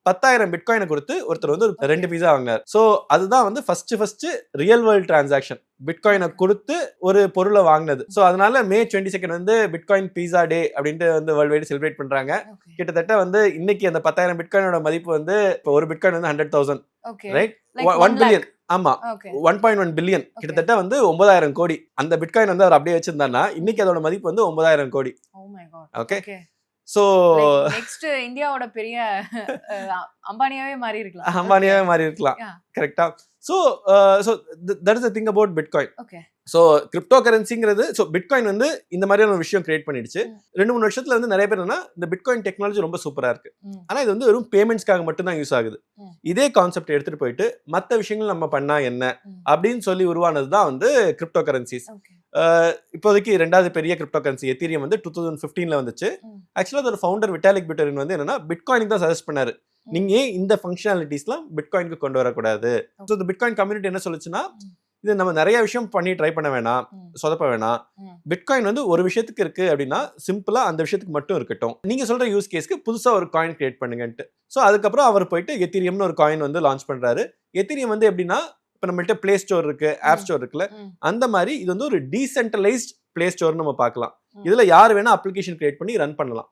10,000 பிட்காயினை கொடுத்து ஒருத்தர் வந்து ஒரு 2 பீஸா வாங்கினார். ஸோ அதுதான் வந்து ஃபர்ஸ்ட் ரியல் வேர்ல்ட் டிரான்சாக்ஷன். பிட்காயினை கொடுத்து ஒரு பொருளை வாங்கினது. ஸோ அதனால மே 22 வந்து பிட்காயின் பீஸா டே அப்படின்ட்டு வந்து வேர்ல்டு வைடு செலிப்ரேட் பண்றாங்க. கிட்டத்தட்ட வந்து இன்னைக்கு அந்த 10,000 பிட்காயினோட மதிப்பு வந்து இப்போ ஒரு பிட்காயின் வந்து 100,000 ரைட், 1 பில்லியன். ஆமா, 1.1 பில்லியன், கிட்டத்தட்ட வந்து 9,000 கோடி. அந்த பிட்காயின் வந்து அவர் அப்படியே வச்சிருந்தாருன்னா இன்னைக்கு அதோட மதிப்பு வந்து 9,000 கோடி. ஓகே, சோ நெக்ஸ்ட் இந்தியாவோட பெரிய அம்பானியாவே மாறி இருக்கலாம். கரெக்டா? So that is the thing about Bitcoin. Okay. So crypto கரன்சிங்கிறது, ஸோ பிட்காயின் வந்து இந்த மாதிரியான ஒரு விஷயம் கிரியேட் பண்ணிடுச்சு. 2-3 வருஷத்துல வந்து நிறைய பேர் என்னன்னா இந்த பிட்காயின் டெக்னாலஜி ரொம்ப சூப்பரா இருக்கு, ஆனா இது வந்து வெறும் பேமெண்ட்ஸ்க்காக மட்டும் தான் யூஸ் ஆகுது. இதே கான்செப்ட் எடுத்துட்டு போயிட்டு மற்ற விஷயங்கள் நம்ம பண்ணா என்ன அப்படின்னு சொல்லி உருவானது தான் வந்து கிரிப்டோ கரன்சிஸ். இப்போதைக்கு 2வது பெரிய கிரிப்டோ கரன்சி எத்தீரியம் வந்து 2015ல வந்துச்சு. ஆக்சுவலா அதோட ஃபவுண்டர் விட்டாலிக் புட்டரின் வந்து என்னன்னா பிட்காயினுக்கு தான் சஜஸ்ட் பண்ணாரு, நீங்க இந்த ஃபங்க்ஷனாலிட்டிஸ்லாம் பிட்காயினுக்கு கொண்டு வரக்கூடாது. ஸோ இந்த பிட்காயின் கம்யூனிட்டி என்ன சொல்லுச்சுன்னா, இது நம்ம நிறைய விஷயம் பண்ணி ட்ரை பண்ண வேணாம், சொதப்ப வேணாம். பிட்காயின் வந்து ஒரு விஷயத்துக்கு இருக்கு அப்படின்னா சிம்பிளா அந்த விஷயத்துக்கு மட்டும் இருக்கட்டும். நீங்க சொல்ற யூஸ் கேஸ்க்கு புதுசா ஒரு காயின் கிரியேட் பண்ணுங்கன்ட்டு. ஸோ அதுக்கப்புறம் அவர் போயிட்டு எத்தீரியம்னு ஒரு காயின் வந்து லான்ச் பண்றாரு. எத்தீரியம் வந்து எப்படின்னா, இப்போ நம்மள்ட்ட பிளே ஸ்டோர் இருக்கு, ஆப் ஸ்டோர் இருக்குல்ல, அந்த மாதிரி இது வந்து ஒரு டீசென்ட்ரலைஸ்ட் பிளே ஸ்டோர் நம்ம பார்க்கலாம். இதுல யார் வேணா அப்ளிகேஷன் கிரியேட் பண்ணி ரன் பண்ணலாம்.